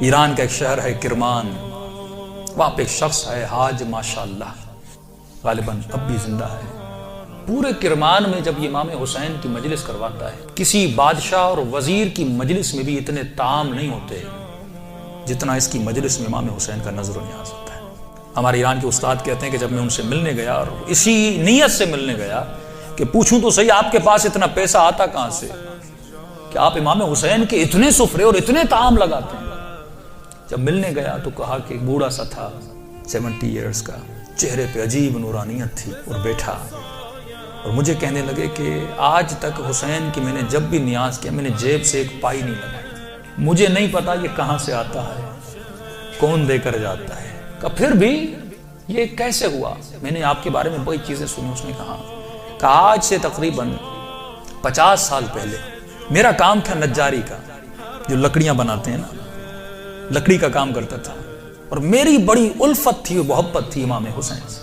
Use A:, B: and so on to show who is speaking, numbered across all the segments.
A: ایران کا ایک شہر ہے کرمان، وہاں پہ ایک شخص ہے حاج ماشاءاللہ، غالباً اب بھی زندہ ہے۔ پورے کرمان میں جب امام حسین کی مجلس کرواتا ہے، کسی بادشاہ اور وزیر کی مجلس میں بھی اتنے طعام نہیں ہوتے جتنا اس کی مجلس میں امام حسین کا نظر و نیاز ہوتا ہے۔ ہمارے ایران کے استاد کہتے ہیں کہ جب میں ان سے ملنے گیا اور اسی نیت سے ملنے گیا کہ پوچھوں تو صحیح آپ کے پاس اتنا پیسہ آتا کہاں سے کہ آپ امام حسین کے اتنے سفرے اور اتنے طعام لگاتے ہیں۔ جب ملنے گیا تو کہا کہ ایک بوڑھا سا تھا 70 ایئرز کا، چہرے پہ عجیب نورانیت تھی، اور بیٹھا اور مجھے کہنے لگے کہ آج تک حسین کی میں نے جب بھی نیاز کیا میں نے جیب سے ایک پائی نہیں لگائی، مجھے نہیں پتا یہ کہاں سے آتا ہے، کون دے کر جاتا ہے، کہ پھر بھی یہ کیسے ہوا؟ میں نے آپ کے بارے میں بڑی چیزیں سنی۔ اس نے کہا کہ آج سے تقریباً 50 سال پہلے میرا کام تھا نجاری کا، جو لکڑیاں بناتے ہیں نا، لکڑی کا کام کرتا تھا، اور میری بڑی الفت تھی، محبت تھی امام حسین سے،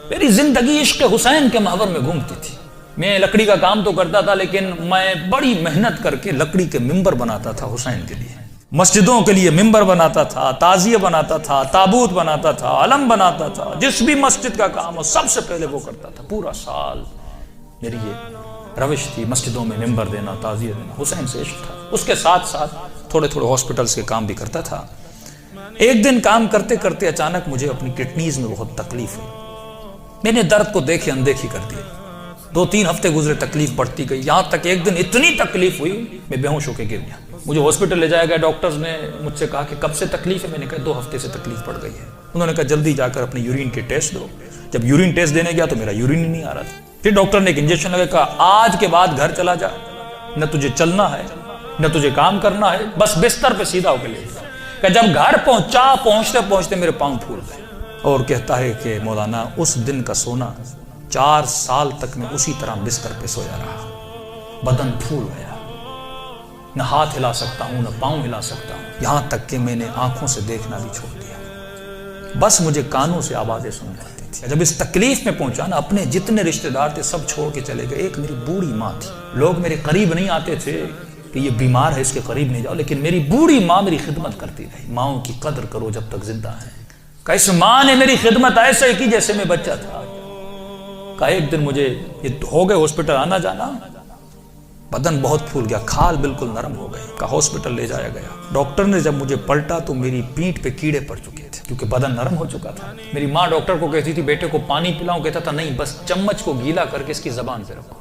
A: میری زندگی عشق حسین کے محور میں گھومتی تھی۔ میں لکڑی کا کام تو کرتا تھا لیکن میں بڑی محنت کر کے لکڑی کے ممبر بناتا تھا حسین کے لیے، مسجدوں کے لیے ممبر بناتا تھا، تعزیہ بناتا تھا، تابوت بناتا تھا، علم بناتا تھا، جس بھی مسجد کا کام ہو سب سے پہلے وہ کرتا تھا۔ پورا سال میری یہ روش تھی، مسجدوں میں ممبر دینا، تعزیہ دینا، حسین سے عشق تھا۔ اس کے ساتھ ساتھ تھوڑے تھوڑے ہاسپٹلز کے کام بھی کرتا تھا۔ ایک دن کام کرتے کرتے اچانک مجھے اپنی کڈنیز میں بہت تکلیف ہوئی، میں نے درد کو دیکھے اندیکھی کر دی، 2-3 ہفتے گزرے، تکلیف بڑھتی گئی، یہاں تک ایک دن اتنی تکلیف ہوئی میں بے ہوش ہو کے گر گیا۔ مجھے ہاسپٹل لے جایا گیا، ڈاکٹرز نے مجھ سے کہا کہ کب سے تکلیف ہے؟ میں نے کہا 2 ہفتے سے تکلیف پڑ گئی ہے۔ انہوں نے کہا جلدی جا کر اپنے یورین کے ٹیسٹ دو۔ جب یورین ٹیسٹ دینے گیا تو میرا یورین ہی نہیں آ رہا تھا۔ پھر ڈاکٹر نے ایک انجیکشن لگا، کہا آج کے بعد گھر چلا جا، نہ تجھے چلنا ہے نہ تجھے کام کرنا ہے، بس بستر پہ سیدھا ہو کے لیٹ جا۔ کہ جب گھر پہنچتے پہنچتے میرے پاؤں پھول گئے، اور کہتا ہے کہ مولانا اس دن کا سونا 4 سال تک میں اسی طرح بستر پہ سویا رہا، بدن پھول گیا، نہ ہاتھ ہلا سکتا ہوں نہ پاؤں ہلا سکتا ہوں، یہاں تک کہ میں نے آنکھوں سے دیکھنا بھی چھوڑ دیا، بس مجھے کانوں سے آوازیں سن جاتی تھی۔ جب اس تکلیف میں پہنچا نا، اپنے جتنے رشتہ دار تھے سب چھوڑ کے چلے گئے۔ ایک میری بوڑھی ماں تھی، لوگ میرے قریب نہیں آتے تھے کہ یہ بیمار ہے اس کے قریب نہیں جاؤ، لیکن میری بوڑھی ماں میری خدمت کرتی رہی۔ ماؤں کی قدر کرو جب تک زندہ ہیں۔ کہ اس ماں نے میری خدمت ایسے کی جیسے میں بچہ تھا۔ کہ ایک دن مجھے یہ ہو گئے ہاسپٹل آنا جانا، بدن بہت پھول گیا، کھال بالکل نرم ہو گئی، کہ ہاسپٹل لے جایا گیا۔ ڈاکٹر نے جب مجھے پلٹا تو میری پیٹھ پہ کیڑے پڑ چکے تھے کیونکہ بدن نرم ہو چکا تھا۔ میری ماں ڈاکٹر کو کہتی تھی بیٹے کو پانی پلاؤں، کہتا تھا نہیں، بس چمچ کو گیلا کر کے اس کی زبان پہ رکھو۔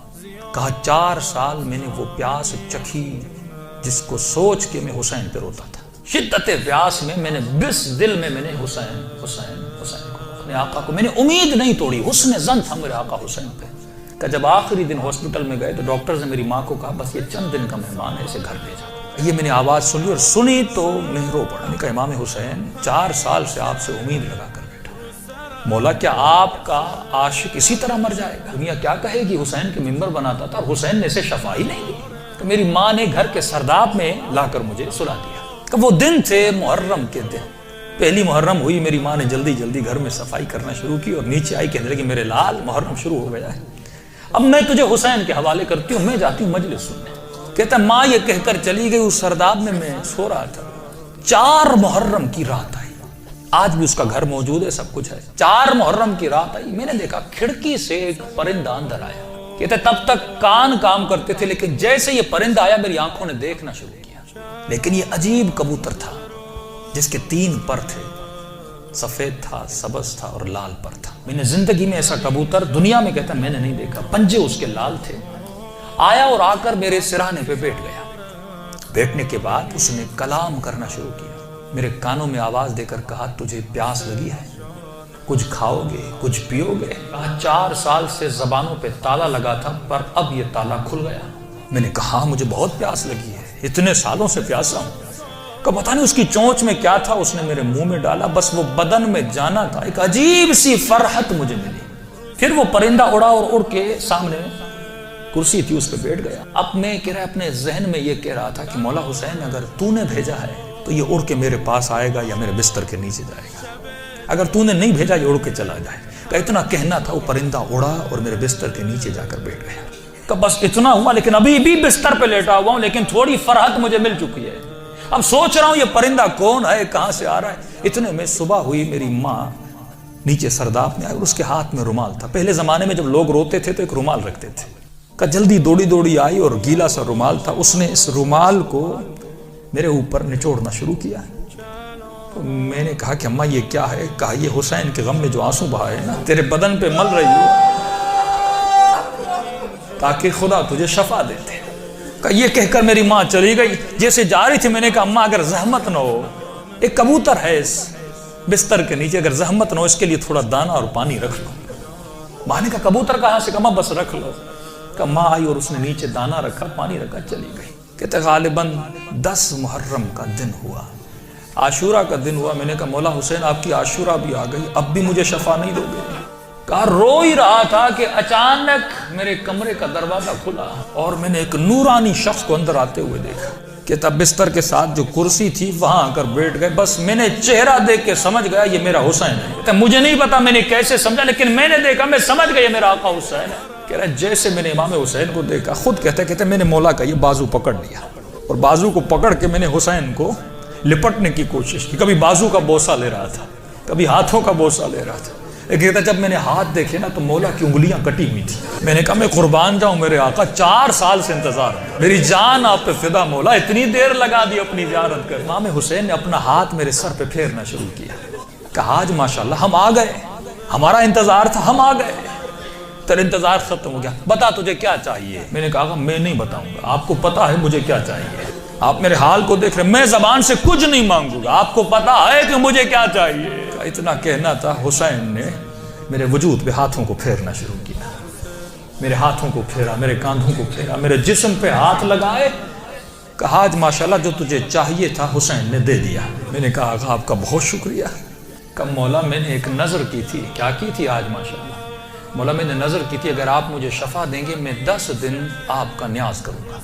A: کہا 4 سال میں نے وہ پیاس چکھی جس کو سوچ کے میں حسین پہ روتا تھا۔ شدت پیاس میں میں نے بس دل میں نے حسین حسین حسین کو، اپنے آقا کو میں نے امید نہیں توڑی، حسن ظن تھا میرے آقا حسین پہ۔ کہ جب آخری دن ہاسپٹل میں گئے تو ڈاکٹرز نے میری ماں کو کہا بس یہ چند دن کا مہمان ہے، اسے گھر بھیجا۔ یہ میں نے آواز سنی اور سنی تو میں رو پڑا۔ میں نے کہا امام حسین 4 سال سے آپ سے امید لگا کر بیٹھا، مولا کیا آپ کا عاشق اسی طرح مر جائے گا؟ دنیا کیا کہے گی؟ حسین کے ممبر بناتا تھا اور حسین نے اسے شفا ہی نہیں دی۔ تو میری ماں نے گھر کے سرداب میں لا کر مجھے سلا دیا۔ کہ وہ دن تھے محرم کے دن، پہلی محرم ہوئی، میری ماں نے جلدی جلدی گھر میں صفائی کرنا شروع کی اور نیچے آئی کہنے لگی میرے لال محرم شروع ہو گیا ہے، اب میں تجھے حسین کے حوالے کرتی ہوں، میں جاتی ہوں مجلس سننے۔ کہتا ماں یہ کہہ کر چلی گئی، اس سرداب میں سو رہا تھا، 4 محرم کی رات آئی، آج بھی اس کا گھر موجود ہے، سب کچھ ہے۔ 4 محرم کی رات آئی، میں نے دیکھا کھڑکی سے ایک پرندہ اندر آیا۔ کہتے تب تک کان کام کرتے تھے لیکن جیسے یہ پرندہ آیا میری آنکھوں نے دیکھنا شروع کیا۔ لیکن یہ عجیب کبوتر تھا جس کے 3 پر تھے، سفید تھا، سبز تھا اور لال پر تھا۔ میں نے زندگی میں ایسا کبوتر دنیا میں کہتا میں نے نہیں دیکھا، پنجے اس کے لال تھے۔ آیا اور آ کر میرے سرانے پہ بیٹھ گیا۔ بیٹھنے کے بعد اس نے کلام کرنا شروع کیا، میرے کانوں میں آواز دے کر کہا تجھے پیاس لگی ہے، کچھ کھاؤ گے، کچھ پیو گے؟ 4 سال سے زبانوں پہ تالا لگا تھا پر اب یہ تالا کھل گیا۔ میں نے کہا مجھے بہت پیاس لگی ہے، اتنے سالوں سے پیاسا ہوں۔ کہ پتہ نہیں اس کی چونچ میں کیا تھا، اس نے میرے منہ میں ڈالا، بس وہ بدن میں جانا تھا، ایک عجیب سی فرحت مجھے ملی۔ پھر وہ پرندہ اڑا اور اڑ کے سامنے کرسی تھی اس پہ بیٹھ گیا۔ اب میں اپنے ذہن میں یہ کہہ رہا تھا کہ مولا حسین اگر تو نے بھیجا ہے تو یہ اڑ کے میرے پاس آئے گا یا میرے بستر کے نیچے جائے گا، اگر تو نے نہیں بھیجا یہ اڑ کے چلا جائے گا۔ اتنا کہنا تھا، وہ پرندہ اڑا اور میرے بستر کے نیچے جا کر بیٹھ گیا۔ کہ بس اتنا ہوا، لیکن ابھی بھی بستر پہ لیٹا ہوا ہوں، لیکن تھوڑی فرحت مجھے مل چکی ہے۔ اب سوچ رہا ہوں یہ پرندہ کون ہے، کہاں سے آ رہا ہے۔ اتنے میں صبح ہوئی، میری ماں نیچے سرداب میں آئی اور اس کے ہاتھ میں رومال تھا۔ پہلے زمانے میں جب لوگ روتے تھے تو ایک رومال رکھتے تھے۔ کہ جلدی دوڑی دوڑی آئی اور گیلا سا رومال تھا، اس نے اس رومال کو میرے اوپر نچوڑنا شروع کیا۔ تو میں نے کہا کہ اماں یہ کیا ہے؟ کہا یہ حسین کے غم میں جو آنسو بہائے نا تیرے بدن پہ مل رہی ہو تاکہ خدا تجھے شفا دیتے۔ کہ یہ کہہ کر میری ماں چلی گئی۔ جیسے جا رہی تھی میں نے کہا اماں اگر زحمت نہ ہو، ایک کبوتر ہے اس بستر کے نیچے، اگر زحمت نہ ہو اس کے لیے تھوڑا دانہ اور پانی رکھ لو۔ ماں نے کہا کبوتر کہاں سے؟ کہا بس رکھ لو۔ کہ ماں آئی اور اس نے نیچے دانہ رکھا، پانی رکھا، چلی گئی۔ کہتے غالباً 10 محرم کا دن ہوا، عاشورہ کا دن ہوا۔ میں نے کہا مولا حسین آپ کی عاشورہ بھی آ گئی، اب بھی مجھے شفا نہیں دو گے؟ کہا رو ہی رہا تھا کہ اچانک میرے کمرے کا دروازہ کھلا اور میں نے ایک نورانی شخص کو اندر آتے ہوئے دیکھا۔ کہ تب بستر کے ساتھ جو کرسی تھی وہاں آ کر بیٹھ گئے۔ بس میں نے چہرہ دیکھ کے سمجھ گیا یہ میرا حسین ہے۔ مجھے نہیں پتا میں نے کیسے سمجھا، لیکن میں نے دیکھا، میں سمجھ گیا یہ میرا آقا حسین ہے۔ کہہ رہا جیسے میں نے امام حسین کو دیکھا، خود کہتے میں نے مولا کا یہ بازو پکڑ لیا اور بازو کو پکڑ کے میں نے حسین کو لپٹنے کی کوشش کی۔ کبھی بازو کا بوسہ لے رہا تھا، کبھی ہاتھوں کا بوسہ لے رہا تھا۔ کہتا جب میں نے ہاتھ دیکھے نا تو مولا کی انگلیاں کٹی ہوئی تھی۔ میں نے کہا میں قربان جاؤں میرے آقا، 4 سال سے انتظار ہے، میری جان آپ پہ فدا مولا، اتنی دیر لگا دی اپنی زیارت کر۔ امام حسین نے اپنا ہاتھ میرے سر پہ پھیرنا شروع کیا۔ کہا آج ماشاءاللہ ہم آ گئے، ہمارا انتظار تھا، ہم آ گئے، تیرا انتظار ختم ہو گیا، بتا تجھے کیا چاہیے؟ میں نے کہا میں نہیں بتاؤں گا، آپ کو پتا ہے مجھے کیا چاہیے، آپ میرے حال کو دیکھ رہے، میں زبان سے کچھ نہیں مانگوں گا، آپ کو پتا ہے کہ مجھے کیا چاہیے۔ اتنا کہنا تھا، حسین نے میرے وجود پہ ہاتھوں کو پھیرنا شروع کیا، میرے ہاتھوں کو پھیرا، میرے کاندھوں کو پھیرا، میرے جسم پہ ہاتھ لگائے۔ کہا آج ماشاءاللہ جو تجھے چاہیے تھا حسین نے دے دیا۔ میں نے کہا آقا آپ کا بہت شکریہ۔ کہ مولا میں نے ایک نظر کی تھی۔ کیا کی تھی آج ماشاءاللہ؟ مولا میں نے نظر کی تھی اگر آپ مجھے شفا دیں گے میں 10 دن آپ کا نیاز کروں گا،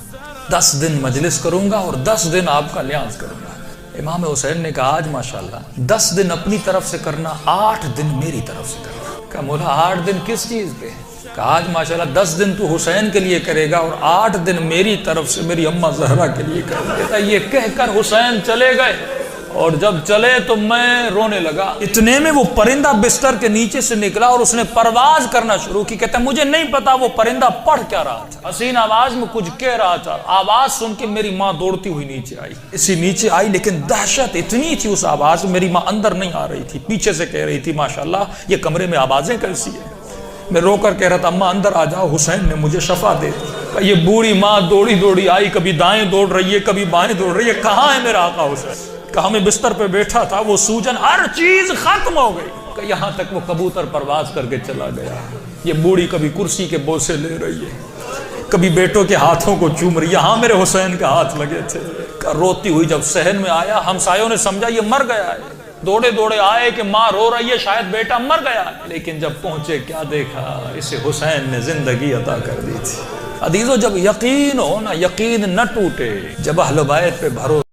A: 10 دن مجلس کروں گا اور 10 دن آپ کا نیاز کروں گا۔ امام حسین نے کہا آج ماشاءاللہ 10 دن اپنی طرف سے کرنا، 8 دن میری طرف سے کرنا۔ کہا مولا 8 دن کس چیز پہ؟ کہا آج ماشاءاللہ 10 دن تو حسین کے لیے کرے گا اور 8 دن میری طرف سے میری اماں زہرا کے لیے کرے گا۔ کہتا یہ کہہ کر حسین چلے گئے اور جب چلے تو میں رونے لگا۔ اتنے میں وہ پرندہ بستر کے نیچے سے نکلا اور اس نے پرواز کرنا شروع کی۔ کہتا مجھے نہیں پتا وہ پرندہ پڑھ کیا رہا تھا، حسین آواز میں کچھ کہہ رہا تھا۔ آواز سن کے میری ماں دوڑتی ہوئی نیچے آئی، اسی نیچے آئی، لیکن دہشت اتنی تھی اس آواز میں، میری ماں اندر نہیں آ رہی تھی، پیچھے سے کہہ رہی تھی ماشاءاللہ یہ کمرے میں آوازیں کیسی ہیں۔ میں رو کر کہہ رہا تھا اماں اندر آ جاؤ، حسین نے مجھے شفا دے دی۔ یہ بوڑھی ماں دوڑی دوڑی آئی، کبھی دائیں دوڑ رہی ہے کبھی بائیں دوڑ رہی ہے، کہاں ہے میرا آقا حسین؟ کہا میں بستر پہ بیٹھا تھا، وہ سوجن ہر چیز ختم ہو گئی، کہ یہاں تک وہ کبوتر پرواز کر کے چلا گیا۔ یہ بوڑھی کبھی کرسی کے بوسے لے رہی ہے، کبھی بیٹوں کے ہاتھوں کو چوم رہی ہے، یہاں میرے حسین کے ہاتھ لگے تھے۔ روتی ہوئی جب صحن میں آیا، ہمسایوں نے سمجھا یہ مر گیا ہے، دوڑے دوڑے آئے کہ ماں رو رہی ہے شاید بیٹا مر گیا ہے، لیکن جب پہنچے کیا دیکھا، اسے حسین نے زندگی عطا کر دی تھی۔ عزیزو جب یقین ہو نا، یقین نہ ٹوٹے، جب اہل بیت پہ بھروسہ